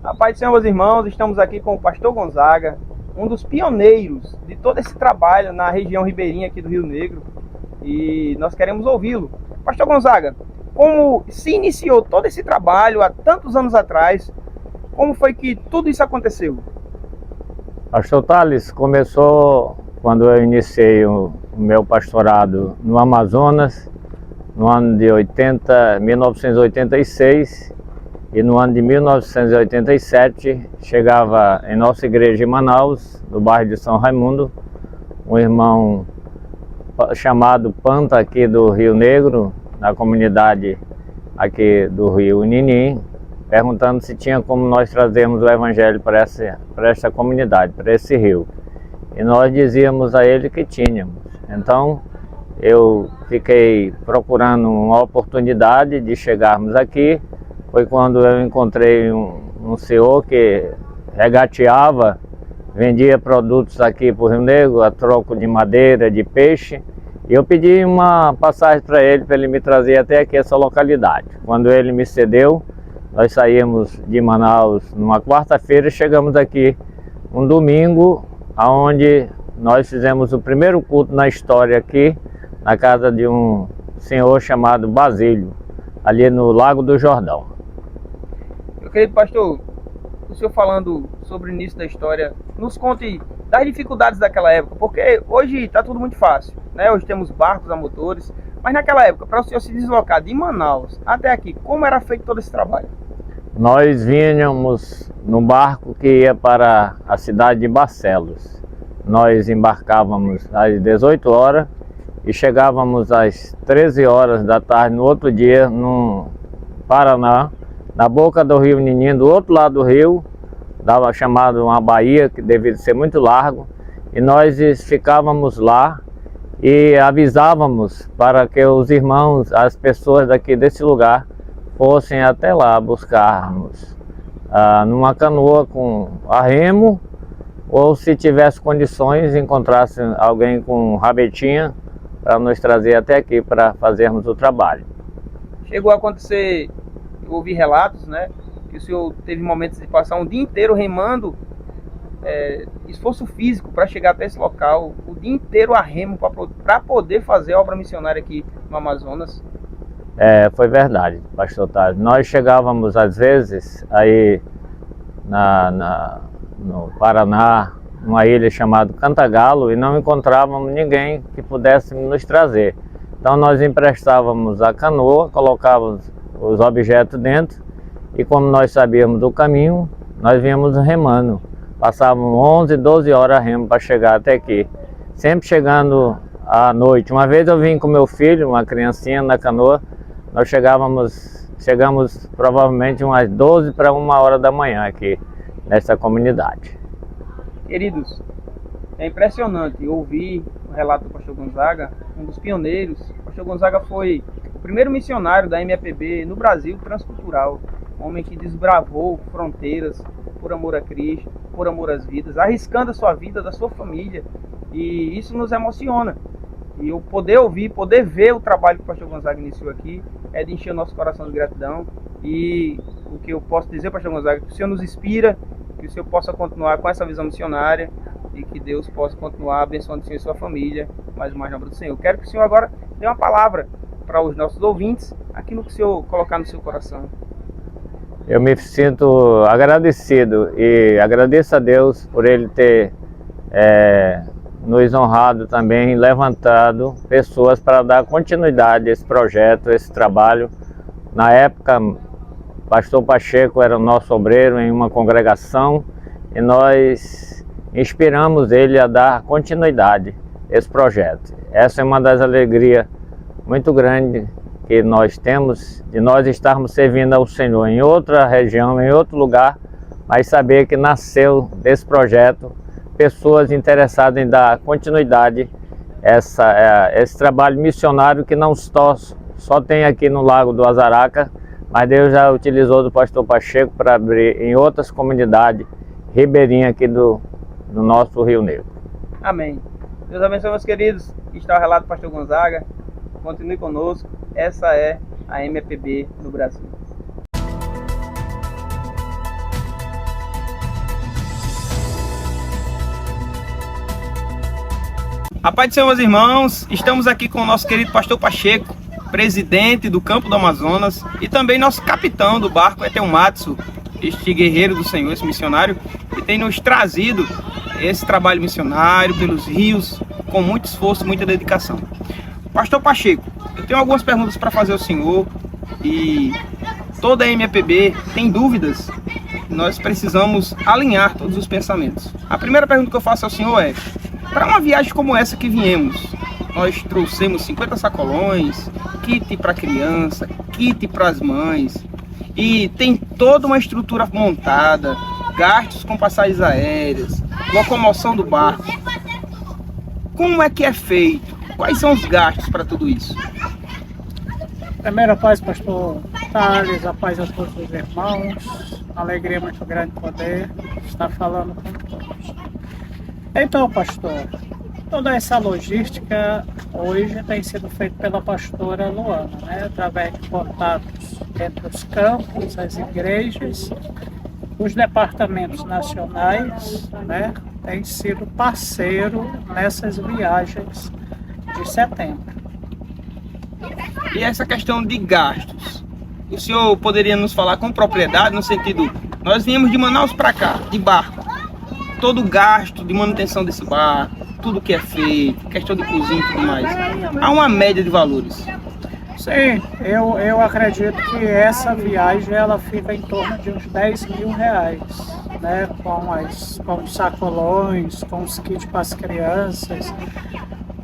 A paz do Senhor, meus irmãos, estamos aqui com o pastor Gonzaga, um dos pioneiros de todo esse trabalho na região ribeirinha aqui do Rio Negro, e nós queremos ouvi-lo. Pastor Gonzaga, como se iniciou todo esse trabalho há tantos anos atrás? Como foi que tudo isso aconteceu? Pastor Thales, começou quando eu iniciei o meu pastorado no Amazonas, no ano de 1986, e no ano de 1987 chegava em nossa igreja em Manaus, no bairro de São Raimundo, um irmão chamado Panta, aqui do Rio Negro, na comunidade aqui do Rio Ninim, perguntando se tinha como nós trazermos o evangelho para essa comunidade, para esse rio. E nós dizíamos a ele que tínhamos. Então eu fiquei procurando uma oportunidade de chegarmos aqui. Foi quando eu encontrei um senhor que regateava, vendia produtos aqui para o Rio Negro a troco de madeira, de peixe. E eu pedi uma passagem para ele me trazer até aqui essa localidade. Quando ele me cedeu, nós saímos de Manaus numa quarta-feira e chegamos aqui um domingo, onde nós fizemos o primeiro culto na história aqui, na casa de um senhor chamado Basílio, ali no Lago do Jordão. Meu querido pastor, o senhor falando sobre o início da história, nos conte das dificuldades daquela época, porque hoje está tudo muito fácil, né? Hoje temos barcos a motores, mas naquela época, para o senhor se deslocar de Manaus até aqui, como era feito todo esse trabalho? Nós vínhamos num barco que ia para a cidade de Barcelos. Nós embarcávamos às 18 horas e chegávamos às 13 horas da tarde no outro dia no Paraná, na boca do Rio Ninim, do outro lado do rio, dava chamado uma baía, que devia ser muito largo, e nós ficávamos lá e avisávamos para que os irmãos, as pessoas daqui desse lugar, fossem até lá buscarmos numa canoa com a remo, ou se tivesse condições, encontrasse alguém com rabetinha para nos trazer até aqui para fazermos o trabalho. Chegou a acontecer, eu ouvi relatos, né, que o senhor teve momentos de passar um dia inteiro remando, esforço físico para chegar até esse local, o dia inteiro a remo para poder fazer a obra missionária aqui no Amazonas. Foi verdade, pastor Thales. Nós chegávamos às vezes aí no Paraná, numa ilha chamada Cantagalo, e não encontrávamos ninguém que pudesse nos trazer. Então nós emprestávamos a canoa, colocávamos os objetos dentro, e como nós sabíamos do caminho, nós víamos remando. Passávamos 11, 12 horas remo para chegar até aqui, sempre chegando à noite. Uma vez eu vim com meu filho, uma criancinha na canoa, nós chegamos provavelmente umas 12 para 1 hora da manhã aqui nessa comunidade. Queridos, é impressionante ouvir o relato do pastor Gonzaga, um dos pioneiros. O pastor Gonzaga foi o primeiro missionário da MAPB no Brasil transcultural, um homem que desbravou fronteiras por amor a Cristo, por amor às vidas, arriscando a sua vida, da sua família, e isso nos emociona. E eu poder ouvir, poder ver o trabalho que o pastor Gonzaga iniciou aqui, é de encher o nosso coração de gratidão. E o que eu posso dizer, pastor Gonzaga, que o Senhor nos inspira, que o Senhor possa continuar com essa visão missionária e que Deus possa continuar abençoando o Senhor e sua família, mais o mais nobre do Senhor. Eu quero que o Senhor agora dê uma palavra para os nossos ouvintes, aquilo que o Senhor colocar no seu coração. Eu me sinto agradecido e agradeço a Deus por Ele ter nos honrado também, levantado pessoas para dar continuidade a esse projeto, a esse trabalho. Na época, pastor Pacheco era o nosso obreiro em uma congregação e nós inspiramos ele a dar continuidade a esse projeto. Essa é uma das alegrias muito grandes que nós temos de nós estarmos servindo ao Senhor em outra região, em outro lugar, mas saber que nasceu desse projeto pessoas interessadas em dar continuidade a esse trabalho missionário que não só tem aqui no Lago do Azaraca, mas Deus já utilizou do pastor Pacheco para abrir em outras comunidades ribeirinhas aqui do nosso Rio Negro. Amém. Deus abençoe, meus queridos. Aqui está o relato do pastor Gonzaga. Continue conosco. Essa é a MAPB no Brasil. A paz do Senhor, meus irmãos, estamos aqui com o nosso querido pastor Pacheco, presidente do Campo do Amazonas e também nosso capitão do barco Etelmatsu, este guerreiro do Senhor, esse missionário, que tem nos trazido esse trabalho missionário pelos rios com muito esforço, muita dedicação. Pastor Pacheco, eu tenho algumas perguntas para fazer ao senhor e toda a MAPB tem dúvidas. Nós precisamos alinhar todos os pensamentos. A primeira pergunta que eu faço ao senhor é: para uma viagem como essa que viemos, nós trouxemos 50 sacolões, kit para criança, kit para as mães, e tem toda uma estrutura montada, gastos com passagens aéreas, locomoção do barco. Como é que é feito? Quais são os gastos para tudo isso? Primeiro, a paz, pastor Thales, a paz a todos os irmãos, alegria muito grande poder estar falando com todos. Então, pastor, toda essa logística hoje tem sido feita pela pastora Luana, né? Através de contatos entre os campos, as igrejas, os departamentos nacionais, né? Tem sido parceiro nessas viagens de setembro. E essa questão de gastos, o senhor poderia nos falar com propriedade, no sentido, nós viemos de Manaus para cá, de barco, todo o gasto de manutenção desse barco, tudo que é feito, questão de cozinha e tudo mais, há uma média de valores? Sim, eu acredito que essa viagem ela fica em torno de uns 10 mil reais, né? Com os sacolões, com os kits para as crianças,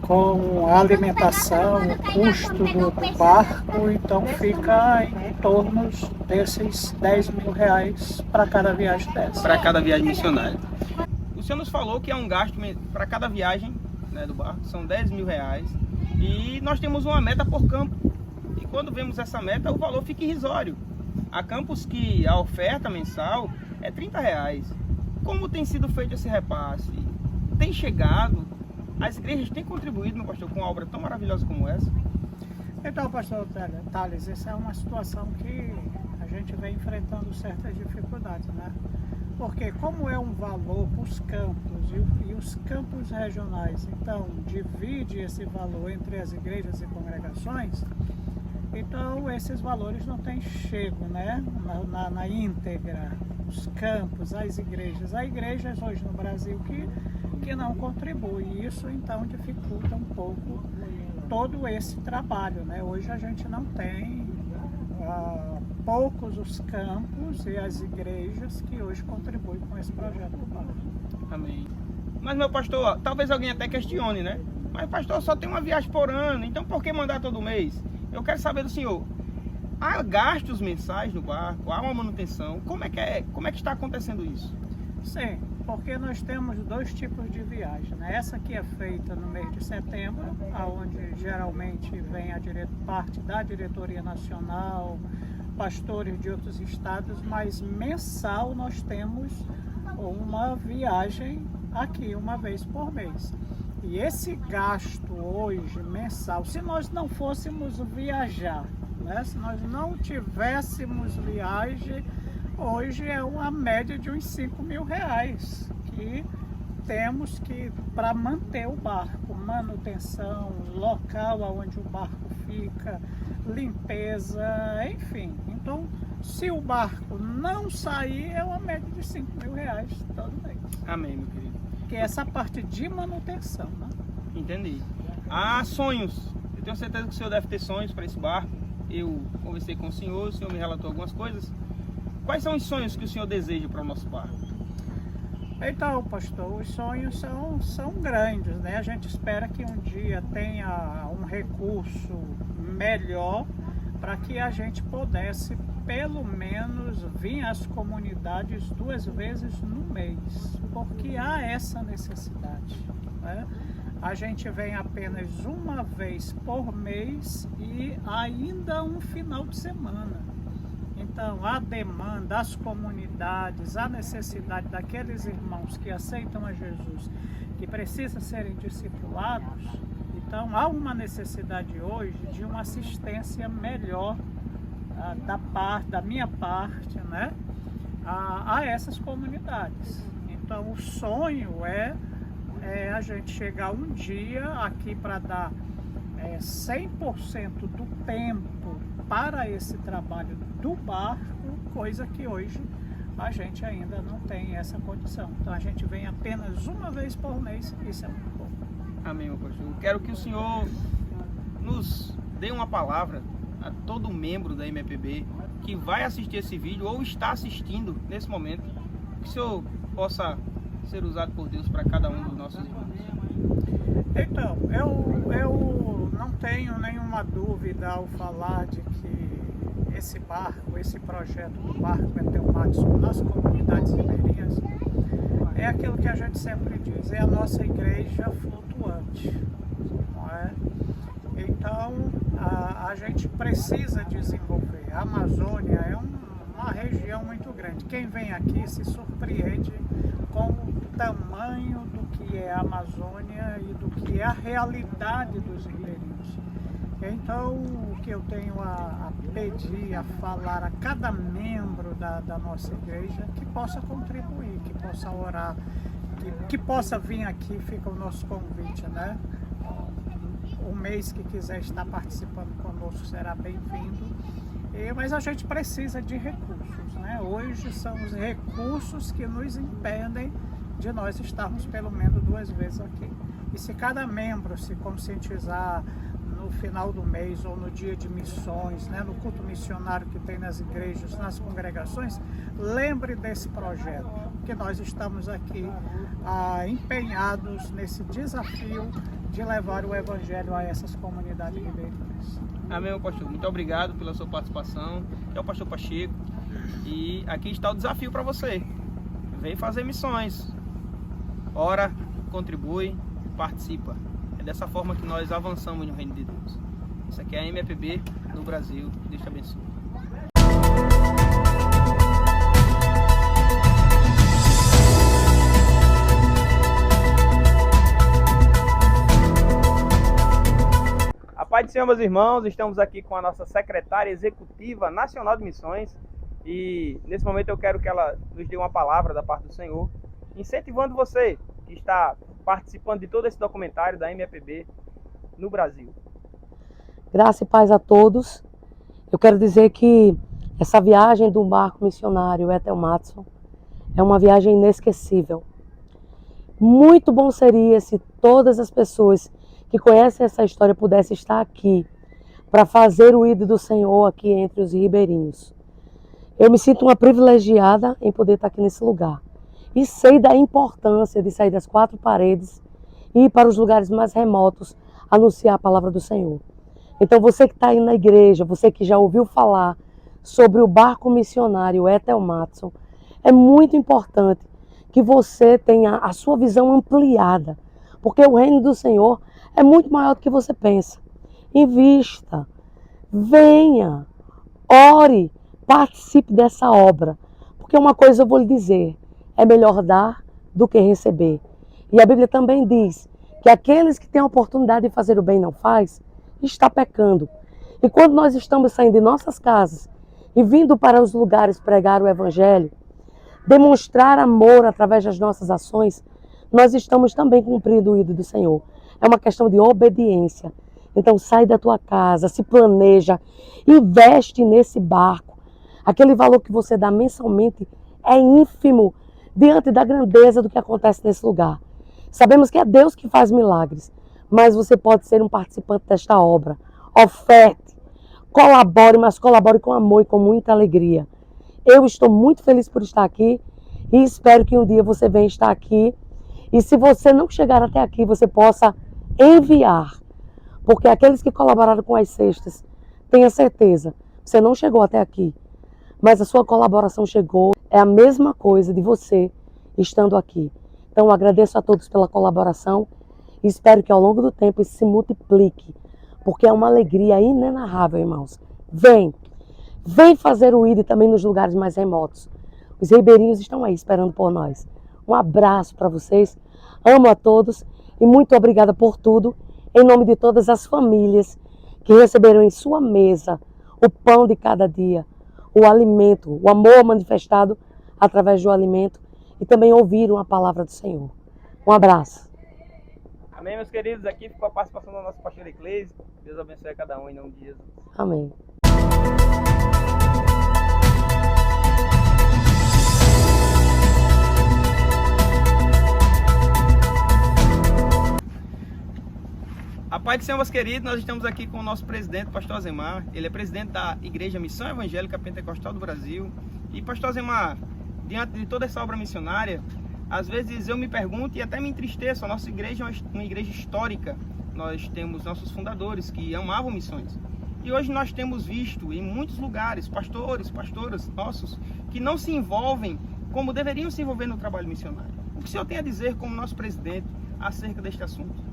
com a alimentação, o custo do barco, então fica em torno desses 10 mil reais para cada viagem dessa. Para cada viagem missionária. O senhor nos falou que é um gasto para cada viagem, né, do barco, são 10 mil reais, e nós temos uma meta por campo. E quando vemos essa meta, o valor fica irrisório. Há campos que a oferta mensal é 30 reais. Como tem sido feito esse repasse? Tem chegado? As igrejas têm contribuído, meu pastor, com uma obra tão maravilhosa como essa? Então, pastor Thales, essa é uma situação que a gente vem enfrentando certas dificuldades, né? Porque como é um valor para os campos e os campos regionais, então divide esse valor entre as igrejas e congregações, então esses valores não têm chego, né? Na íntegra, os campos, as igrejas. Há igrejas hoje no Brasil que não contribuem, e isso então dificulta um pouco todo esse trabalho, né? Hoje a gente não tem poucos os campos e as igrejas que hoje contribuem com esse projeto do barco. Amém. Mas, meu pastor, talvez alguém até questione, né? Mas, pastor, só tem uma viagem por ano, então por que mandar todo mês? Eu quero saber do senhor, há gastos mensais no barco, há uma manutenção, como é que está acontecendo isso? Sim, porque nós temos dois tipos de viagem, né? Essa aqui é feita no mês de setembro, onde geralmente vem parte da diretoria nacional, pastores de outros estados, mas mensal nós temos uma viagem aqui, uma vez por mês. E esse gasto hoje, mensal, se nós não fôssemos viajar, né? Se nós não tivéssemos viagem, hoje é uma média de uns 5 mil reais que temos que para manter o barco, manutenção, local onde o barco fica, limpeza, enfim. Então, se o barco não sair, é uma média de 5 mil reais todo mês. Amém, meu querido. Que é essa parte de manutenção, né? Entendi. Há sonhos. Eu tenho certeza que o senhor deve ter sonhos para esse barco. Eu conversei com o senhor me relatou algumas coisas. Quais são os sonhos que o senhor deseja para o nosso barco? Então, pastor, os sonhos são grandes, né? A gente espera que um dia tenha um recurso melhor para que a gente pudesse, pelo menos, vir às comunidades 2 vezes no mês, porque há essa necessidade, né? A gente vem apenas uma vez por mês e ainda um final de semana. Então, a demanda, as comunidades, a necessidade daqueles irmãos que aceitam a Jesus, que precisam serem discipulados, então há uma necessidade hoje de uma assistência melhor da minha parte, né, a essas comunidades. Então, o sonho é a gente chegar um dia aqui para dar 100% do tempo para esse trabalho do barco, coisa que hoje a gente ainda não tem essa condição. Então a gente vem apenas uma vez por mês, isso é muito bom. Amém, meu pastor. Eu quero que o senhor nos dê uma palavra a todo membro da MAPB que vai assistir esse vídeo ou está assistindo nesse momento, que o senhor possa ser usado por Deus para cada um dos nossos irmãos. Então, eu não tenho nenhuma dúvida ao falar de que esse barco, esse projeto do barco Bethel Matson nas comunidades ribeirinhas é aquilo que a gente sempre diz, é a nossa igreja flutuante, não é? Então, a gente precisa desenvolver. A Amazônia é uma região muito grande. Quem vem aqui se surpreende com o tamanho do que é a Amazônia e do que é a realidade dos ribeirinhos. Então, o que eu tenho a pedir, a falar a cada membro da nossa igreja, que possa contribuir, que possa orar, que possa vir aqui, fica o nosso convite, né? O mês que quiser estar participando conosco será bem-vindo. Mas a gente precisa de recursos, né? Hoje são os recursos que nos impedem de nós estarmos pelo menos 2 vezes aqui. E se cada membro se conscientizar no final do mês ou no dia de missões, né, no culto missionário que tem nas igrejas, nas congregações, lembre desse projeto, que nós estamos aqui empenhados nesse desafio de levar o evangelho a essas comunidades ribeirinhas. Amém, meu pastor. Muito obrigado pela sua participação. É o pastor Pacheco. E aqui está o desafio para você. Vem fazer missões. Ora, contribui, participa. É dessa forma que nós avançamos no reino de Deus. Isso aqui é a MAPB no Brasil. Deus te abençoe. Pai do Senhor, meus irmãos, estamos aqui com a nossa secretária executiva nacional de missões e nesse momento eu quero que ela nos dê uma palavra da parte do Senhor, incentivando você que está participando de todo esse documentário da MAPB no Brasil. Graça e paz a todos. Eu quero dizer que essa viagem do barco missionário Bethel Matson é uma viagem inesquecível. Muito bom seria se todas as pessoas que conhecem essa história pudessem estar aqui para fazer o ídolo do Senhor aqui entre os ribeirinhos. Eu me sinto uma privilegiada em poder estar aqui nesse lugar. E sei da importância de sair das 4 paredes e ir para os lugares mais remotos anunciar a palavra do Senhor. Então você que está aí na igreja, você que já ouviu falar sobre o barco missionário Bethel Matson, é muito importante que você tenha a sua visão ampliada, porque o reino do Senhor é muito maior do que você pensa. Invista, venha, ore, participe dessa obra. Porque uma coisa eu vou lhe dizer, é melhor dar do que receber. E a Bíblia também diz que aqueles que têm a oportunidade de fazer o bem e não faz, está pecando. E quando nós estamos saindo de nossas casas e vindo para os lugares pregar o Evangelho, demonstrar amor através das nossas ações, nós estamos também cumprindo o ídolo do Senhor. É uma questão de obediência. Então sai da tua casa, se planeja, investe nesse barco. Aquele valor que você dá mensalmente é ínfimo diante da grandeza do que acontece nesse lugar. Sabemos que é Deus que faz milagres, mas você pode ser um participante desta obra. Oferte, colabore, mas colabore com amor e com muita alegria. Eu estou muito feliz por estar aqui e espero que um dia você venha estar aqui. E se você não chegar até aqui, você possa enviar, porque aqueles que colaboraram com as cestas, tenha certeza, você não chegou até aqui, mas a sua colaboração chegou, é a mesma coisa de você estando aqui. Então eu agradeço a todos pela colaboração e espero que ao longo do tempo isso se multiplique, porque é uma alegria inenarrável, irmãos. Vem fazer o ID também nos lugares mais remotos. Os ribeirinhos estão aí esperando por nós. Um abraço para vocês, amo a todos e muito obrigada por tudo, em nome de todas as famílias que receberam em sua mesa o pão de cada dia, o alimento, o amor manifestado através do alimento e também ouviram a palavra do Senhor. Um abraço. Amém, meus queridos. Aqui ficou a participação da nossa pastora Ecleise. Deus abençoe a cada um em nome de Jesus. Amém. A paz do Senhor, meus queridos, nós estamos aqui com o nosso presidente, pastor Azemar. Ele é presidente da Igreja Missão Evangélica Pentecostal do Brasil. E pastor Azemar, diante de toda essa obra missionária, às vezes eu me pergunto e até me entristeço, a nossa igreja é uma igreja histórica. Nós temos nossos fundadores que amavam missões. E hoje nós temos visto em muitos lugares pastores, pastoras nossos que não se envolvem como deveriam se envolver no trabalho missionário. O que o senhor tem a dizer como nosso presidente acerca deste assunto?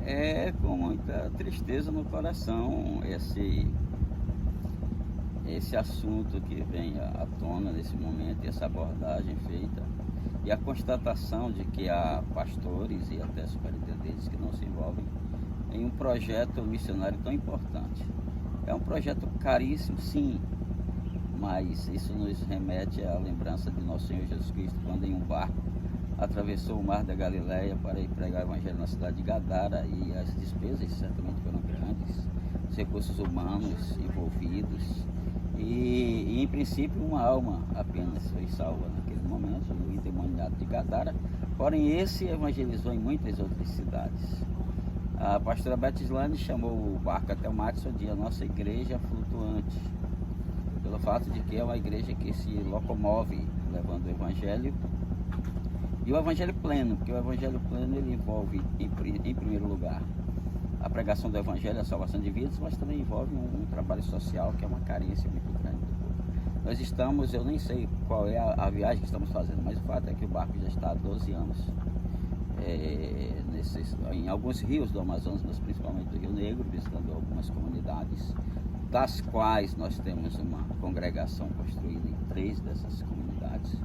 É com muita tristeza no coração esse assunto que vem à tona nesse momento, essa abordagem feita e a constatação de que há pastores e até superintendentes que não se envolvem em um projeto missionário tão importante. É um projeto caríssimo, sim, mas isso nos remete à lembrança de nosso Senhor Jesus Cristo quando em um barco atravessou o mar da Galileia para ir pregar o evangelho na cidade de Gadara, e as despesas certamente foram grandes, os recursos humanos envolvidos e em princípio uma alma apenas foi salva naquele momento, o endemoniado de Gadara, porém esse evangelizou em muitas outras cidades. A pastora Betislane chamou o barco até o Matson de a nossa igreja flutuante, pelo fato de que é uma igreja que se locomove levando o evangelho. E o evangelho pleno, porque o evangelho pleno ele envolve, em primeiro lugar, a pregação do evangelho, a salvação de vidas, mas também envolve um trabalho social que é uma carência muito grande do povo. Nós estamos, eu nem sei qual é a viagem que estamos fazendo, mas o fato é que o barco já está há 12 anos em alguns rios do Amazonas, mas principalmente do Rio Negro, visitando algumas comunidades, das quais nós temos uma congregação construída em 3 dessas comunidades.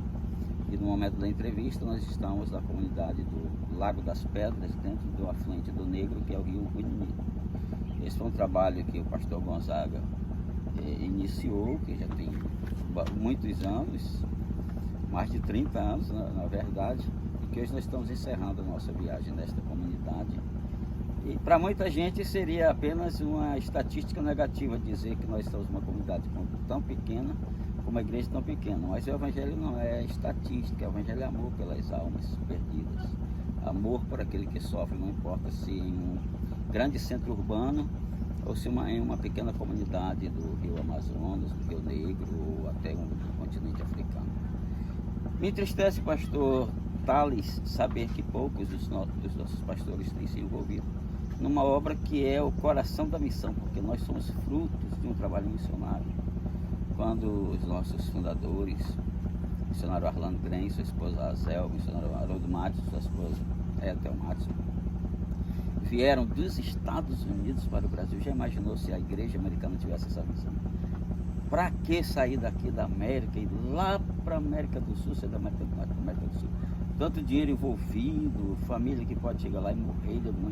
E no momento da entrevista nós estamos na comunidade do Lago das Pedras, dentro do afluente do Negro, que é o rio Uinimi. Esse foi um trabalho que o pastor Gonzaga iniciou, que já tem muitos anos, mais de 30 anos na verdade, e que hoje nós estamos encerrando a nossa viagem nesta comunidade. E para muita gente seria apenas uma estatística negativa dizer que nós somos uma comunidade tão pequena, uma igreja tão pequena, mas o evangelho não é estatística, o evangelho é amor pelas almas perdidas, amor por aquele que sofre, não importa se em um grande centro urbano ou se em uma pequena comunidade do Rio Amazonas, do Rio Negro ou até um continente africano. Me entristece, pastor Thales, saber que poucos dos nossos pastores têm se envolvido numa obra que é o coração da missão, porque nós somos frutos de um trabalho missionário. Quando os nossos fundadores, o missionário Arlando Gren, sua esposa Azel, o missionário Haroldo Matos, sua esposa Ethel Matos, vieram dos Estados Unidos para o Brasil, já imaginou se a igreja americana tivesse essa visão? Para que sair daqui da América e ir lá para a América do Sul, ser da América do Norte para a América do Sul? Tanto dinheiro envolvido, família que pode chegar lá e morrer de alguma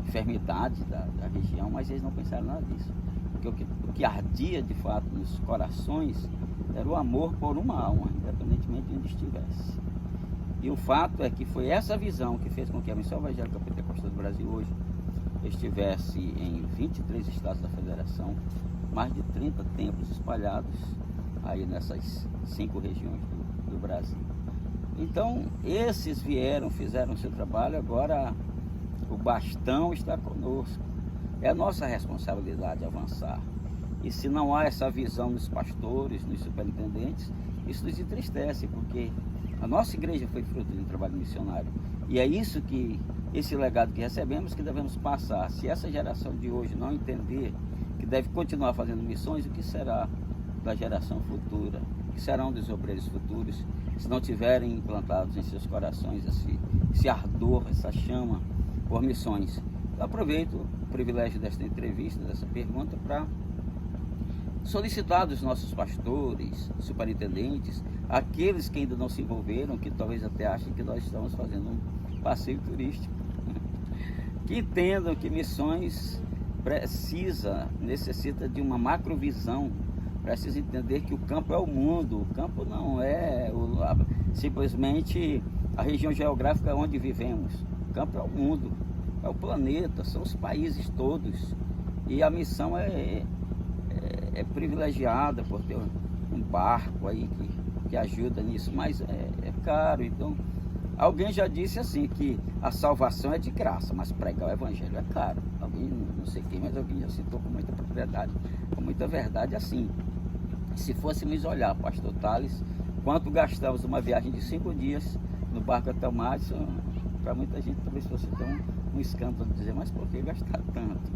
enfermidade da região, mas eles não pensaram nada disso. Porque o que ardia de fato nos corações era o amor por uma alma, independentemente de onde estivesse. E o fato é que foi essa visão que fez com que a Missão Evangélica Pentecostal do Brasil hoje estivesse em 23 estados da federação, mais de 30 templos espalhados aí nessas 5 regiões do Brasil. Então, esses vieram, fizeram o seu trabalho, agora o bastão está conosco. É a nossa responsabilidade avançar. E se não há essa visão nos pastores, nos superintendentes, isso nos entristece, porque a nossa igreja foi fruto de um trabalho missionário. E é isso que, esse legado que recebemos, que devemos passar. Se essa geração de hoje não entender que deve continuar fazendo missões, o que será da geração futura? O que serão dos obreiros futuros, se não tiverem implantados em seus corações esse ardor, essa chama por missões? Eu aproveito o privilégio desta entrevista, dessa pergunta, para solicitar dos nossos pastores, superintendentes, aqueles que ainda não se envolveram, que talvez até achem que nós estamos fazendo um passeio turístico, que entendam que missões necessita de uma macrovisão, precisa entender que o campo é o mundo, o campo não é simplesmente a região geográfica onde vivemos. campo é o mundo, é o planeta, são os países todos. E a missão é privilegiada por ter um barco aí que ajuda nisso, mas é caro. Então, alguém já disse assim, que a salvação é de graça, mas pregar o evangelho é caro. Alguém, não sei quem, mas alguém já citou com muita propriedade, com muita verdade assim. Se fôssemos olhar, pastor Thales, quanto gastamos uma viagem de 5 dias no barco até o Madison, para muita gente talvez fosse até um escândalo dizer, mas por que gastar tanto?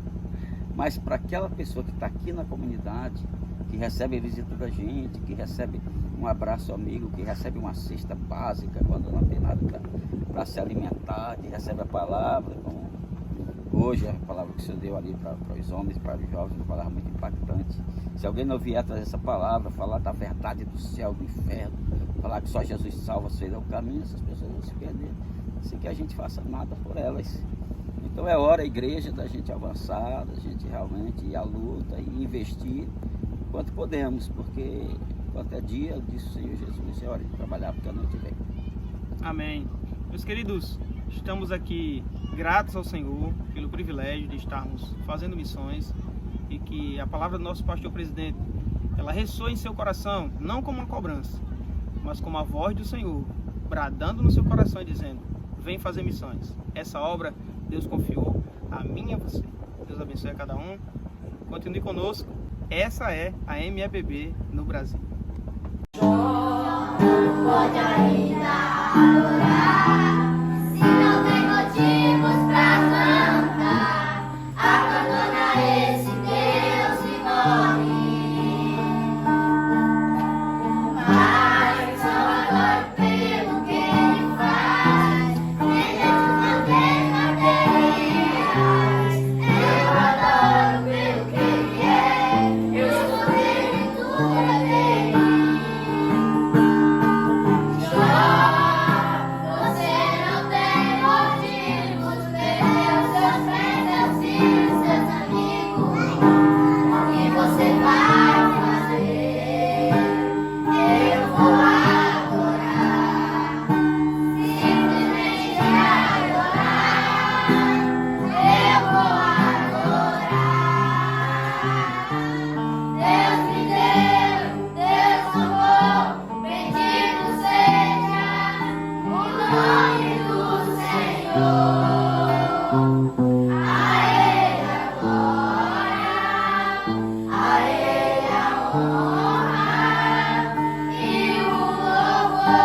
Mas para aquela pessoa que está aqui na comunidade, que recebe a visita da gente, que recebe um abraço amigo, que recebe uma cesta básica quando não tem nada para se alimentar, que recebe a palavra, como hoje a palavra que o Senhor deu ali para os homens, para os jovens, uma palavra muito impactante. Se alguém não vier trazer essa palavra, falar da verdade do céu, do inferno, falar que só Jesus salva, seja o caminho, essas pessoas vão se perder, sem que a gente faça nada por elas. Então é hora, a igreja, da gente avançar, da gente realmente ir à luta e investir quanto podemos, porque quanto é dia, disse o Senhor Jesus, é hora de trabalhar, porque a noite vem. Amém. Meus queridos, estamos aqui gratos ao Senhor pelo privilégio de estarmos fazendo missões e que a palavra do nosso pastor presidente, ela ressoa em seu coração, não como uma cobrança, mas como a voz do Senhor, bradando no seu coração e dizendo, vem fazer missões. Essa obra Deus confiou a mim e a você. Deus abençoe a cada um. Continue conosco. Essa é a MEBB no Brasil. Pode ainda adorar, se não tem motivos pra cantar, abandona esse Deus e morre. Mas eu adoro pelo que ele faz, ele é de verdadeiras. Eu adoro pelo que ele é, eu sou dele e tudo é dele. Você não tem motivos, perdeu seus bens, seus filhos, seus amigos. O que você vai fazer? Eu vou adorar, simplesmente adorar. Eu vou adorar. Deus me deu, Deus tomou, bendito seja o nome do Senhor. A Ele a glória, a Ele a honra e o louvor.